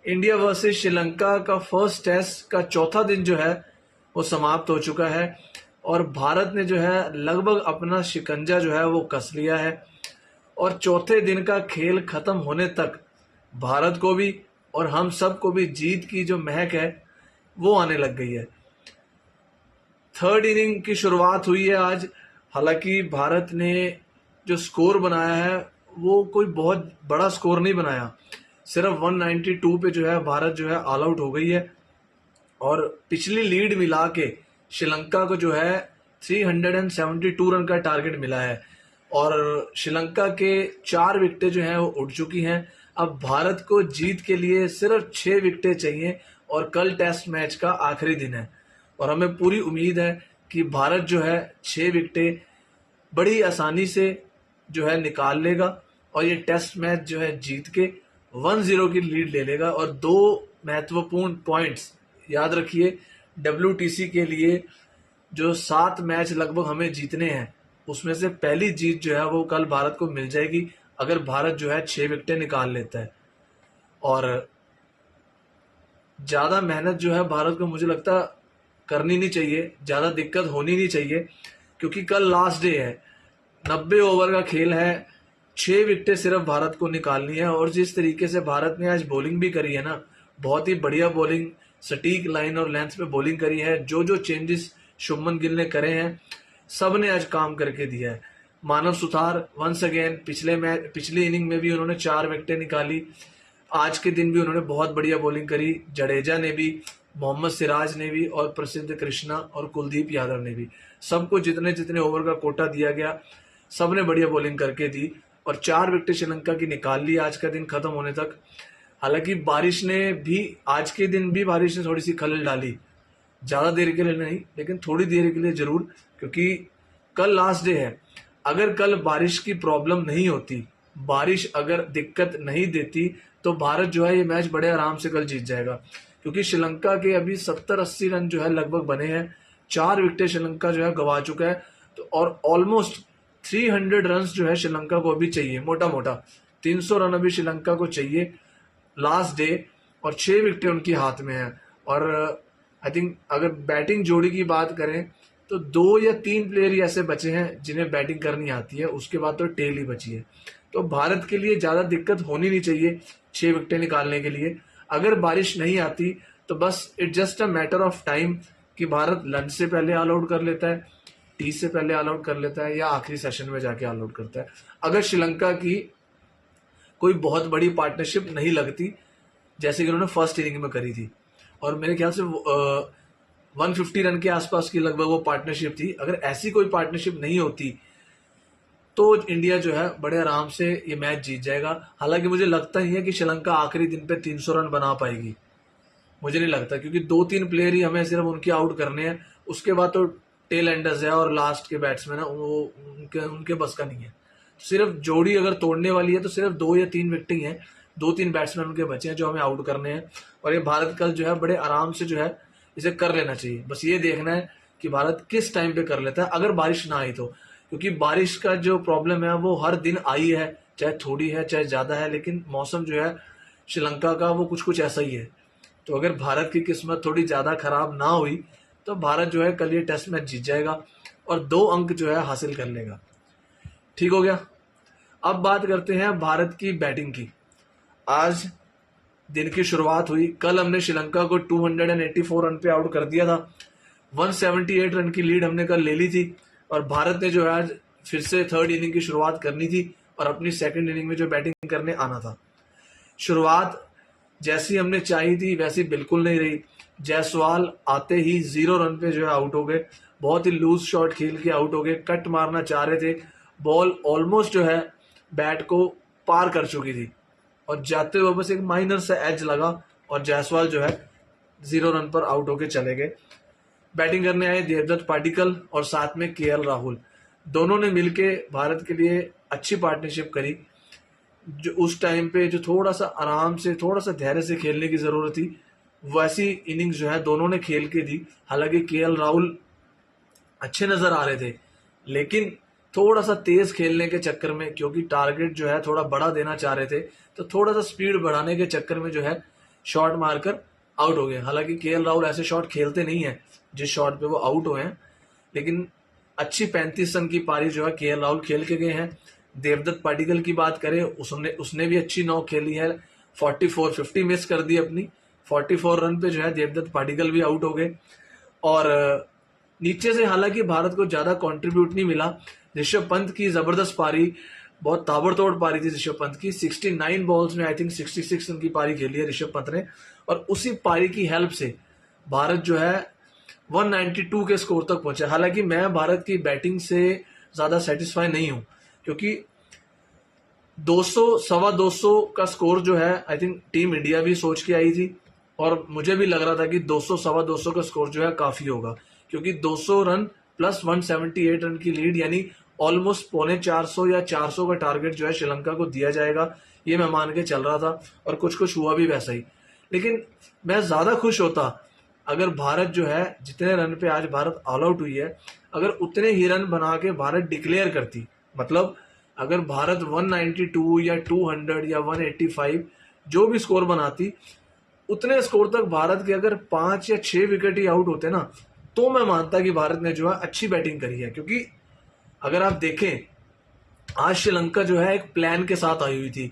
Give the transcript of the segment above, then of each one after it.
India versus Sri Lanka का first test का चौथा दिन जो है वो समाप्त हो चुका है और भारत ने जो है लगभग अपना शिकंजा जो है वो कस लिया है और चौथे दिन का खेल खत्म होने तक भारत को भी और हम सब को भी जीत की जो महक है वो आने लग गई है। थर्ड इनिंग की शुरुआत हुई है आज। हालांकि भारत ने जो स्कोर बनाया है वो कोई बहुत बड़ा स्कोर नहीं बनाया, सिर्फ 192 पे जो है भारत जो है ऑल आउट हो गई है और पिछली लीड मिला के श्रीलंका को जो है 372 रन का टारगेट मिला है और श्रीलंका के 4 विकेटें जो हैं वो उड़ चुकी हैं। अब भारत को जीत के लिए सिर्फ 6 विकेटें चाहिए और कल टेस्ट मैच का आखिरी दिन है और हमें पूरी उम्मीद है कि भारत जो है 6 विकेटें बड़ी आसानी से जो है निकाल लेगा और ये टेस्ट मैच जो है जीत के 1-0 की लीड ले लेगा। और 2 महत्वपूर्ण पॉइंट्स याद रखिए, WTC के लिए जो 7 मैच लगभग हमें जीतने हैं उसमें से पहली जीत जो है वो कल भारत को मिल जाएगी अगर भारत जो है 6 विकेटें निकाल लेता है। और ज़्यादा मेहनत जो है भारत को मुझे लगता करनी नहीं चाहिए, ज़्यादा दिक्कत होनी नहीं चाहिए क्योंकि कल लास्ट डे है, 90 ओवर का खेल है, 6 विकेटें सिर्फ भारत को निकालनी है। और जिस तरीके से भारत ने आज बॉलिंग भी करी है ना, बहुत ही बढ़िया बॉलिंग, सटीक लाइन और लेंथ पे बॉलिंग करी है। जो चेंजेस शुभमन गिल ने करे हैं सब ने आज काम करके दिया है। मानव सुथार वंस अगेन पिछली इनिंग में भी उन्होंने 4 विकेटें निकाली, आज के दिन भी उन्होंने बहुत बढ़िया बॉलिंग करी। जडेजा ने भी, मोहम्मद सिराज ने भी और प्रसिद्ध कृष्णा और कुलदीप यादव ने भी, सबको जितने जितने ओवर का कोटा दिया गया सब ने बढ़िया बॉलिंग करके दी और 4 विकेटें श्रीलंका की निकाल ली आज का दिन खत्म होने तक। हालांकि बारिश ने भी, आज के दिन भी बारिश ने थोड़ी सी खलल डाली, ज़्यादा देर के लिए नहीं लेकिन थोड़ी देर के लिए ज़रूर, क्योंकि कल लास्ट डे है। अगर कल बारिश की प्रॉब्लम नहीं होती, बारिश अगर दिक्कत नहीं देती तो भारत जो है ये मैच बड़े आराम से कल जीत जाएगा क्योंकि श्रीलंका के अभी 70-80 रन जो है लगभग बने हैं। 4 विकेटें श्रीलंका जो है गंवा चुका है तो और ऑलमोस्ट 300 रन जो है श्रीलंका को अभी चाहिए, मोटा मोटा 300 रन अभी श्रीलंका को चाहिए लास्ट डे और 6 विकेटें उनकी हाथ में है। और आई थिंक अगर बैटिंग जोड़ी की बात करें तो 2 या 3 प्लेयर ही ऐसे बचे हैं जिन्हें बैटिंग करनी आती है, उसके बाद तो टेल ही बची है। तो भारत के लिए ज़्यादा दिक्कत होनी नहीं चाहिए 6 विकेटें निकालने के लिए। अगर बारिश नहीं आती तो बस it's just a matter of time कि भारत लंच से पहले ऑल आउट कर लेता है, टी से पहले ऑल आउट कर लेता है या आखिरी सेशन में जाके ऑल आउट करता है। अगर श्रीलंका की कोई बहुत बड़ी पार्टनरशिप नहीं लगती जैसे कि उन्होंने फर्स्ट इनिंग में करी थी और मेरे ख्याल से 150 रन के आसपास की लगभग वो पार्टनरशिप थी, अगर ऐसी कोई पार्टनरशिप नहीं होती तो इंडिया जो है बड़े आराम से ये मैच जीत जाएगा। हालांकि मुझे लगता ही है कि श्रीलंका आखिरी दिन पे 300 रन बना पाएगी, मुझे नहीं लगता, क्योंकि 2-3 प्लेयर ही हमें सिर्फ उनके आउट करने हैं, उसके बाद तो टेल एंडर्स है और लास्ट के बैट्समैन है वो उनके बस का नहीं है। सिर्फ जोड़ी अगर तोड़ने वाली है तो सिर्फ 2 या 3 विकेट ही हैं, 2-3 बैट्समैन उनके बचे हैं जो हमें आउट करने हैं और ये भारत कल जो है बड़े आराम से जो है इसे कर लेना चाहिए। बस ये देखना है कि भारत किस टाइम पे कर लेता है अगर बारिश ना आई तो, क्योंकि बारिश का जो प्रॉब्लम है वो हर दिन आई है, चाहे थोड़ी है चाहे ज़्यादा है, लेकिन मौसम जो है श्रीलंका का वो कुछ कुछ ऐसा ही है। तो अगर भारत की किस्मत थोड़ी ज़्यादा खराब ना हुई तो भारत जो है कल ये टेस्ट मैच जीत जाएगा और 2 अंक जो है हासिल कर लेगा। ठीक हो गया। अब बात करते हैं भारत की बैटिंग की। आज दिन की शुरुआत हुई, कल हमने श्रीलंका को 284 रन पे आउट कर दिया था, 178 रन की लीड हमने कल ले ली थी और भारत ने जो है आज फिर से थर्ड इनिंग की शुरुआत करनी थी और अपनी सेकंड इनिंग में जो बैटिंग करने आना था। शुरुआत जैसी हमने चाही थी वैसी बिल्कुल नहीं रही। जायसवाल आते ही 0 रन पे जो है आउट हो गए, बहुत ही लूज शॉट खेल के आउट हो गए, कट मारना चाह रहे थे, बॉल ऑलमोस्ट जो है बैट को पार कर चुकी थी और जाते हुए बस एक माइनर सा एज लगा और जायसवाल जो है 0 रन पर आउट होके चले गए। बैटिंग करने आए देवदत्त पाडिक्कल और साथ में KL राहुल, दोनों ने मिलके भारत के लिए अच्छी पार्टनरशिप करी। जो उस टाइम पे जो थोड़ा सा आराम से, थोड़ा सा धैर्य से खेलने की जरूरत थी, वैसी इनिंग्स जो है दोनों ने खेल के दी। हालांकि KL राहुल अच्छे नजर आ रहे थे लेकिन थोड़ा सा तेज खेलने के चक्कर में, क्योंकि टारगेट जो है थोड़ा बड़ा देना चाह रहे थे, तो थोड़ा सा स्पीड बढ़ाने के चक्कर में जो है शॉट मारकर आउट हो गए। हालांकि केएल राहुल ऐसे शॉट खेलते नहीं है जिस शॉट पे वो आउट हुए हैं, लेकिन अच्छी 35 रन की पारी जो है केएल राहुल खेल के गए हैं। देवदत्त पाटिकल की बात करें, उसने भी अच्छी नॉक खेली है, 50 मिस कर दी अपनी, 44 रन पे जो है देवदत्त पाटिकल भी आउट हो गए। और नीचे से हालांकि भारत को ज्यादा कंट्रीब्यूट नहीं मिला। ऋषभ पंत की जबरदस्त पारी, बहुत ताबड़तोड़ पारी थी ऋषभ पंत की, 69 बॉल्स में आई थिंक 66 रन की पारी खेली है ऋषभ पंत ने, और उसी पारी की हेल्प से भारत जो है 192 के स्कोर तक पहुंचा। हालांकि मैं भारत की बैटिंग से ज्यादा सेटिस्फाई नहीं हूं, क्योंकि 200 सवा 200 का स्कोर जो है आई थिंक टीम इंडिया भी सोच के आई थी, और मुझे भी लग रहा था कि 200 सवा 200 का स्कोर जो है काफी होगा, क्योंकि 200 रन प्लस 178 रन की लीड यानी ऑलमोस्ट 350 या 400 का टारगेट जो है श्रीलंका को दिया जाएगा, ये मैं मान के चल रहा था, और कुछ कुछ हुआ भी वैसा ही। लेकिन मैं ज्यादा खुश होता अगर भारत जो है जितने रन पे आज भारत ऑल आउट हुई है, अगर उतने ही रन बना के भारत डिक्लेयर करती। मतलब अगर भारत 192 या 200 या 185 जो भी स्कोर बनाती, उतने स्कोर तक भारत के अगर 5 या 6 विकेट ही आउट होते ना, तो मैं मानता कि भारत ने जो है अच्छी बैटिंग करी है। क्योंकि अगर आप देखें, आज श्रीलंका जो है एक प्लान के साथ आई हुई थी।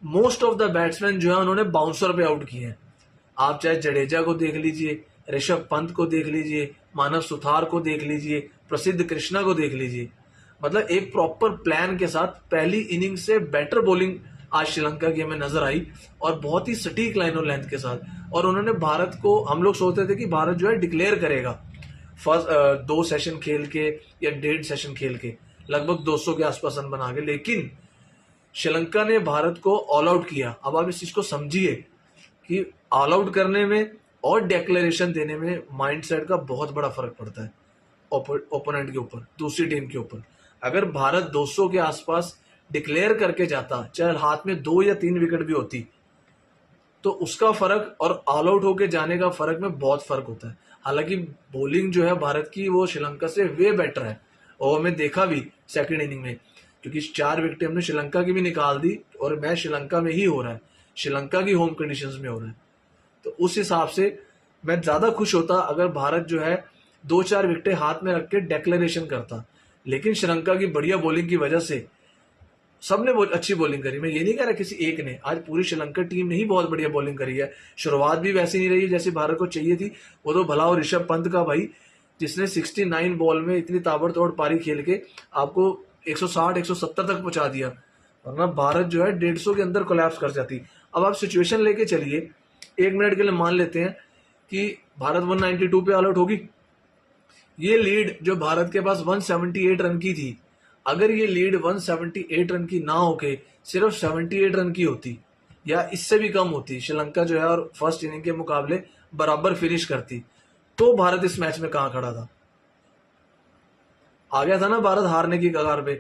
मोस्ट ऑफ द बैट्समैन जो है उन्होंने बाउंसर पे आउट किए हैं। आप चाहे जडेजा को देख लीजिए, ऋषभ पंत को देख लीजिए, मानव सुथार को देख लीजिए, प्रसिद्ध कृष्णा को देख लीजिए। मतलब एक प्रॉपर प्लान के साथ पहली इनिंग से बेटर बॉलिंग आज श्रीलंका की हमें नजर आई, और बहुत ही सटीक लाइन और लेंथ के साथ। और उन्होंने भारत को, हम लोग सोचते थे कि भारत जो है डिक्लेयर करेगा फर्स्ट 2 सेशन खेल के या 1.5 सेशन खेल के लगभग 200 के आसपास रन बना के, लेकिन श्रीलंका ने भारत को ऑल आउट किया। अब आप इस चीज को समझिए कि ऑल आउट करने में और डिक्लेरेशन देने में माइंडसेट का बहुत बड़ा फर्क पड़ता है ओपोनेंट के ऊपर, दूसरी टीम के ऊपर। अगर भारत 200 के आसपास डिक्लेयर करके जाता, चाहे हाथ में 2 या 3 विकेट भी होती, तो उसका फर्क और ऑल आउट होके जाने का फर्क में बहुत फर्क होता है। हालांकि बॉलिंग जो है भारत की वो श्रीलंका से वे बेटर है, और हमें देखा भी सेकंड इनिंग में, क्योंकि 4 विकेट हमने श्रीलंका की भी निकाल दी, और मैच श्रीलंका में ही हो रहा है, श्रीलंका की होम कंडीशंस में हो रहा है। तो उस हिसाब से मैं ज्यादा खुश होता अगर भारत जो है 2-4 विकेटें हाथ में रख के डिक्लेरेशन करता। लेकिन श्रीलंका की बढ़िया बॉलिंग की वजह से सबने बहुत अच्छी बॉलिंग करी। मैं ये नहीं कह रहा किसी एक ने, आज पूरी श्रीलंका टीम ने ही बहुत बढ़िया बॉलिंग करी है। शुरुआत भी वैसी नहीं रही जैसे भारत को चाहिए थी। वो तो भला और ऋषभ पंत का भाई, जिसने 69 बॉल में इतनी ताबड़तोड़ पारी खेल के आपको 160-170 तक पहुंचा दिया, वरना भारत जो है 150 के अंदर कोलैप्स कर जाती। अब आप सिचुएशन लेके चलिए, 1 मिनट के लिए मान लेते हैं कि भारत 192 पे ऑल आउट होगी। ये लीड जो भारत के पास 178 रन की थी, अगर ये लीड 178 रन की ना होके सिर्फ 78 रन की होती या इससे भी कम होती, श्रीलंका जो है और फर्स्ट इनिंग के मुकाबले बराबर फिनिश करती, तो भारत इस मैच में कहां खड़ा था? आ गया था ना भारत हारने की कगार पे।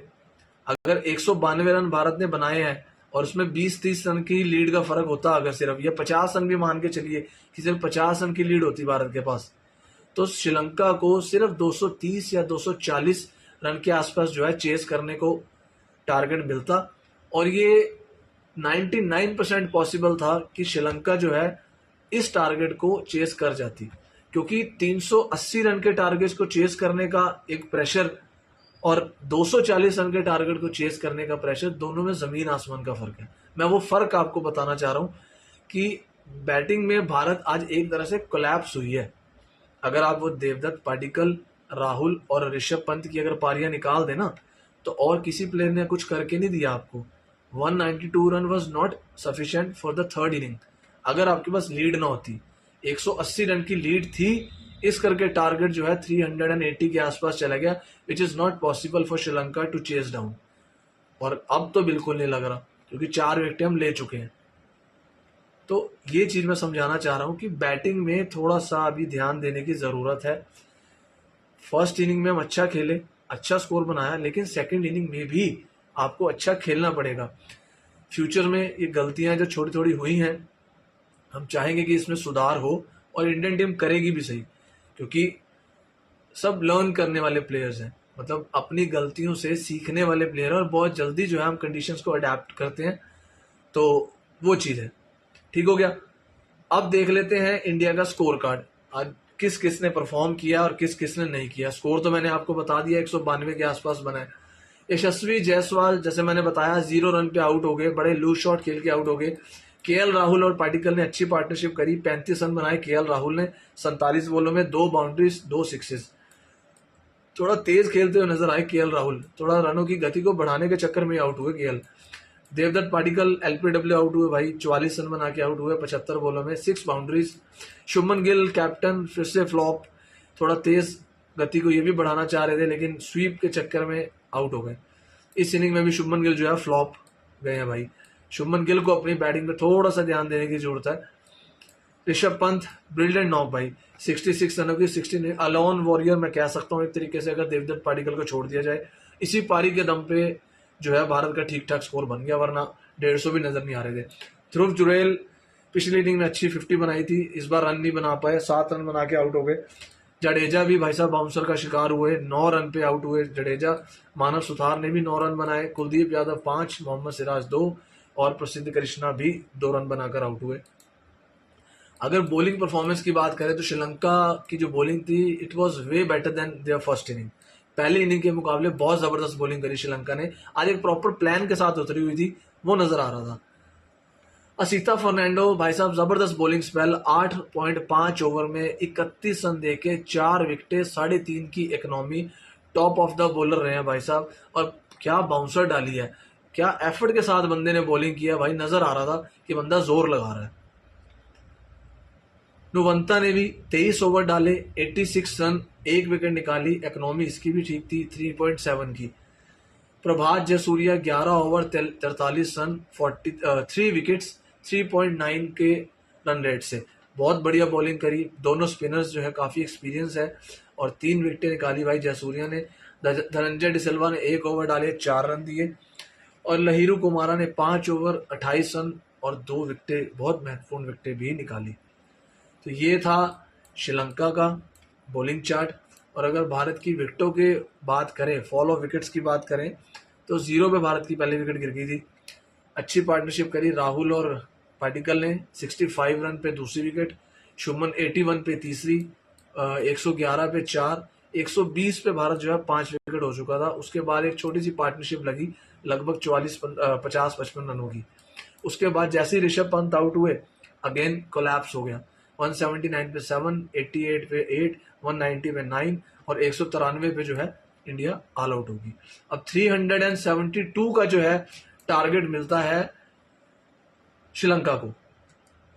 अगर 192 रन भारत ने बनाए हैं और उसमें 20-30 रन की लीड का फर्क होता, अगर सिर्फ या 50 रन भी मान के चलिए कि सिर्फ 50 रन की लीड होती भारत के पास, तो श्रीलंका को सिर्फ 230 या 240 रन के आसपास जो है चेस करने को टारगेट मिलता। और ये 99% पॉसिबल था कि श्रीलंका जो है इस टारगेट को चेस कर जाती, क्योंकि 380 रन के टारगेट को चेस करने का एक प्रेशर और 240 रन के टारगेट को चेस करने का प्रेशर, दोनों में जमीन आसमान का फर्क है। मैं वो फर्क आपको बताना चाह रहा हूं कि बैटिंग में भारत आज एक तरह से कोलैप्स हुई है। अगर आप वो देवदत्त पाटिकल, राहुल और ऋषभ पंत की अगर पारियां निकाल देना, तो और किसी प्लेयर ने कुछ करके नहीं दिया आपको। 192 run was not sufficient for the third inning. अगर आपके पास लीड ना होती, 180 रन की लीड थी, इस करके टारगेट जो है 380 के आसपास चला गया, which is not possible for Sri Lanka to chase down. और अब तो बिल्कुल नहीं लग रहा, क्योंकि 4 विकेट हम ले चुके हैं। तो ये चीज मैं समझाना चाह रहा हूं कि बैटिंग में थोड़ा सा अभी ध्यान देने की जरूरत है। फर्स्ट इनिंग में हम अच्छा खेले, अच्छा स्कोर बनाया, लेकिन सेकंड इनिंग में भी आपको अच्छा खेलना पड़ेगा। फ्यूचर में ये गलतियां जो छोटी छोटी हुई हैं, हम चाहेंगे कि इसमें सुधार हो, और इंडियन टीम करेगी भी सही, क्योंकि सब लर्न करने वाले प्लेयर्स हैं, मतलब अपनी गलतियों से सीखने वाले प्लेयर हैं, और बहुत जल्दी जो है हम कंडीशंस को अडेप्ट करते हैं। तो वो चीज़ है। ठीक हो गया। अब देख लेते हैं इंडिया का स्कोर कार्ड, आज किस किसने परफॉर्म किया और किस किसने नहीं किया। स्कोर तो मैंने आपको बता दिया, 192 के आसपास बना है। यशस्वी जायसवाल जैसे मैंने बताया 0 रन पे आउट हो गए, बड़े लूज शॉट खेल के आउट हो गए। केएल राहुल और पाटिकल ने अच्छी पार्टनरशिप करी, 35 रन बनाए केएल राहुल ने 47 बॉलों में, 2 बाउंड्रीज 2 सिक्सेस। थोड़ा तेज खेलते हुए नजर आए केएल राहुल, थोड़ा रनों की गति को बढ़ाने के चक्कर में आउट हुए केएल। देवदत्त पाटिकल एलपीडब्ल्यू आउट हुए भाई, 44 रन बना के आउट हुए 75 बॉलों में, 6 बाउंड्रीज। शुभमन गिल कैप्टन फिर से फ्लॉप, थोड़ा तेज गति को ये भी बढ़ाना चाह रहे थे लेकिन स्वीप के चक्कर में आउट हो गए। इस इनिंग में भी शुभमन गिल जो है फ्लॉप गए हैं भाई। शुभमन गिल को अपनी बैटिंग पे थोड़ा सा ध्यान देने की जरूरत है। ऋषभ पंत ब्रिलियंट नॉक भाई, 66 रनों की 16 अलोन वॉरियर मैं कह सकता हूँ एक तरीके से, अगर देवदत्त पाटिकल को छोड़ दिया जाए। इसी पारी के दम पे जो है भारत का ठीक ठाक स्कोर बन गया, वरना 150 भी नजर नहीं आ रहे थे। ध्रुव जुरैल पिछली इनिंग में अच्छी 50 बनाई थी, इस बार रन नहीं बना पाए, 7 रन बना के आउट हो गए। जडेजा भी भाई साहब बाउंसर का शिकार हुए, 9 रन पे आउट हुए जडेजा। मानव सुथार ने भी 9 रन बनाए, कुलदीप यादव 5, मोहम्मद सिराज 2 और प्रसिद्ध कृष्णा भी 2 रन बनाकर आउट हुए। अगर बॉलिंग परफॉर्मेंस की बात करें तो श्रीलंका की जो बॉलिंग थी it was way better than their first inning. पहले इनिंग के मुकाबले बहुत जबरदस्त बॉलिंग करी श्रीलंका ने, आज एक प्रॉपर प्लान के साथ उतरी हुई थी, वो नजर आ रहा था। असीता फर्नांडो भाई साहब जबरदस्त बॉलिंग स्पेल, 8.5 ओवर में 31 रन देके 4 विकेटें, 3.5 की economy, top of the bowler रहे हैं भाई साहब। और क्या बाउंसर डाली है, क्या एफर्ट के साथ बंदे ने बॉलिंग किया भाई, नजर आ रहा था कि बंदा जोर लगा रहा है। नुवंता ने भी 23 ओवर डाले, 86 रन, 1 विकेट निकाली, इकोनॉमी इसकी भी ठीक थी 3.7 की। प्रभात जयसूर्या 11 ओवर 43 रन, 3 विकेट्स, 3.9 के रन रेट से बहुत बढ़िया बॉलिंग करी। दोनों स्पिनर्स जो है काफी एक्सपीरियंस है और 3 विकेटें निकाली भाई जयसूर्या ने। धनंजय डिसिल्वा ने 1 ओवर डाले, 4 रन दिए और लहिरू कुमारा ने 5 ओवर 28 रन और 2 विकेटें, बहुत महत्वपूर्ण विकेटें भी निकाली। तो ये था श्रीलंका का बॉलिंग चार्ट। और अगर भारत की विकेटों की बात करें, फॉल ऑफ विकेट्स की बात करें, तो 0 पे भारत की पहली विकेट गिर गई थी। अच्छी पार्टनरशिप करी राहुल और पाटिकल ने, 65 रन पे दूसरी विकेट, शुभमन 81 पे तीसरी, 111 पे 4, 120 पे भारत जो है 5 विकेट हो चुका था। उसके बाद एक छोटी सी पार्टनरशिप लगी लगभग 50-55 रनों की। उसके बाद जैसे ही ऋषभ पंत आउट हुए अगेन कोलैप्स हो गया, 179 पे 7, 88 पे 8, 190 पे 9 और 193 पे जो है इंडिया ऑल आउट होगी। अब 372 का जो है टारगेट मिलता है श्रीलंका को।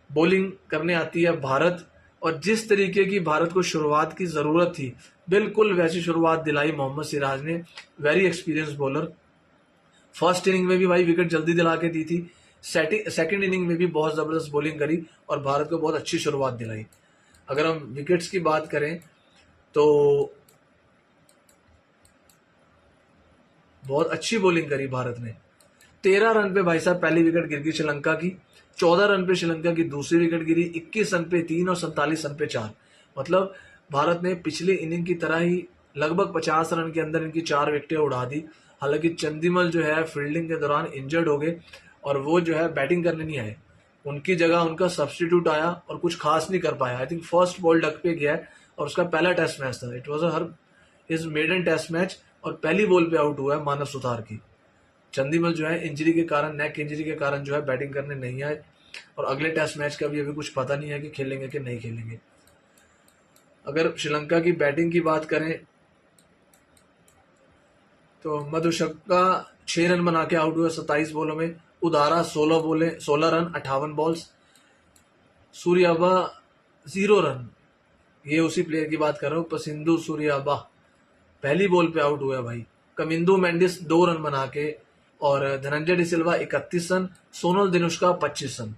बॉलिंग करने आती है भारत और जिस तरीके की भारत को शुरुआत की जरूरत थी बिल्कुल वैसी शुरुआत दिलाई मोहम्मद सिराज ने, very experience bowler. First inning में भी भाई विकेट जल्दी दिला के दी थी, सेकंड इनिंग में भी बहुत जबरदस्त बॉलिंग करी और भारत को बहुत अच्छी शुरुआत दिलाई। अगर हम विकेट्स की बात करें तो बहुत अच्छी बॉलिंग करी भारत ने। 13 रन पे भाई साहब पहली विकेट गिर गई श्रीलंका की, 14 रन पे श्रीलंका की दूसरी विकेट गिरी, 21 रन पे 3 और 47 रन पे 4। मतलब भारत ने पिछली इनिंग की तरह ही लगभग 50 रन के अंदर इनकी 4 विकेटें उड़ा दी। हालांकि चंदीमल जो है फील्डिंग के दौरान इंजर्ड हो गए और वो जो है बैटिंग करने नहीं आए, उनकी जगह उनका सब्स्टिट्यूट आया और कुछ खास नहीं कर पाया। I think first ball duck पे गया है और उसका पहला टेस्ट मैच था, it was his maiden test match और पहली बॉल पे आउट हुआ है मानव सुथार की। चंदीमल जो है इंजरी के कारण, नेक इंजरी के कारण जो है बैटिंग करने नहीं आए और अगले टेस्ट मैच का भी अभी कुछ पता नहीं है कि खेलेंगे कि नहीं खेलेंगे। अगर श्रीलंका की बैटिंग की बात करें तो मधुशक्का 6 रन बना के आउट हुए 27 बॉलों में, उदारा 16 रन 58 बॉल्स, सूर्याबा 0 रन, ये उसी प्लेयर की बात कर रहा हूँ, पसिंधु सूर्याबा पहली बॉल पे आउट हुआ भाई। कमिंदु मेंडिस 2 रन बना के और धनंजय डिसिल्वा 31 रन, सोनल दिनुष्का 25 रन।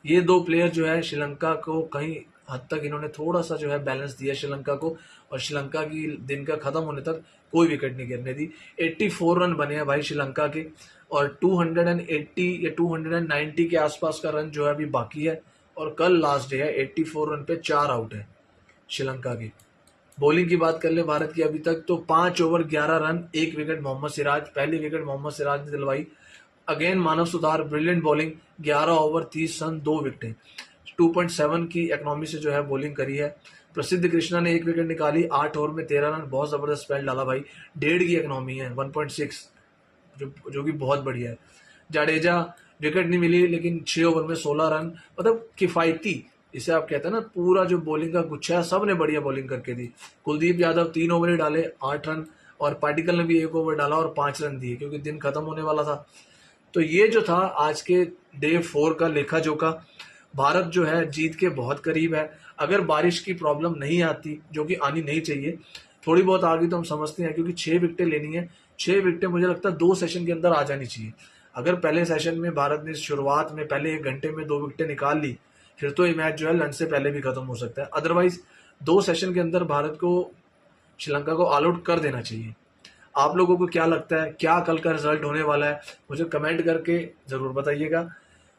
ये 2 प्लेयर जो है श्रीलंका को कहीं हद तक इन्होंने थोड़ा सा जो है बैलेंस दिया श्रीलंका को और श्रीलंका की दिन का खत्म होने तक कोई विकेट नहीं गिरने दी। 84 रन बने हैं भाई श्रीलंका के और 280 या 290 के आसपास का रन जो है अभी बाकी है और कल लास्ट डे है। 84 रन पे 4 आउट है श्रीलंका की। बॉलिंग की बात कर ले भारत की अभी तक तो 5 over 11 run, 1 wicket Mohammed Siraj, पहली विकेट मोहम्मद सिराज ने दिलवाई। Again Manav Suthar brilliant bowling, 11 over 30 run 2 विकेटें। 2.7 की इकोनॉमी से जो है बॉलिंग करी है। प्रसिद्ध कृष्णा ने 1 विकेट निकाली, 8 ओवर में 13 रन, बहुत ज़बरदस्त स्पेल डाला भाई। 1.5 की इकोनॉमी है, 1.6, जो कि बहुत बढ़िया है। जाडेजा विकेट नहीं मिली लेकिन 6 ओवर में 16 रन, मतलब किफ़ायती, इसे आप कहते हैं ना, पूरा जो बॉलिंग का गुच्छा है सब ने बढ़िया बॉलिंग करके दी। कुलदीप यादव 3 ओवर ही डाले, 8 रन, और पाटिकल ने भी 1 ओवर डाला और 5 रन दिए क्योंकि दिन खत्म होने वाला था। तो ये जो था आज के डे 4 का लेखा जोखा। भारत जो है जीत के बहुत करीब है। अगर बारिश की प्रॉब्लम नहीं आती, जो कि आनी नहीं चाहिए, थोड़ी बहुत आ गई तो हम समझते हैं, क्योंकि 6 विकेटें लेनी है। 6 विकेटें मुझे लगता है 2 सेशन के अंदर आ जानी चाहिए। अगर पहले सेशन में भारत ने शुरुआत में पहले 1 घंटे में 2 विकेटें निकाल ली, फिर तो ये मैच जो है लंच से पहले भी खत्म हो सकता है। अदरवाइज 2 सेशन के अंदर भारत को श्रीलंका को ऑल आउट कर देना चाहिए। आप लोगों को क्या लगता है, क्या कल का रिजल्ट होने वाला है, मुझे कमेंट करके ज़रूर बताइएगा।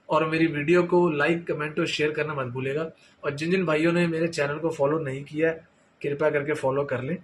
और मेरी वीडियो को लाइक, कमेंट और शेयर करना मत भूलिएगा। और जिन जिन भाइयों ने मेरे चैनल को फॉलो नहीं किया है, कृपया करके फॉलो कर लें।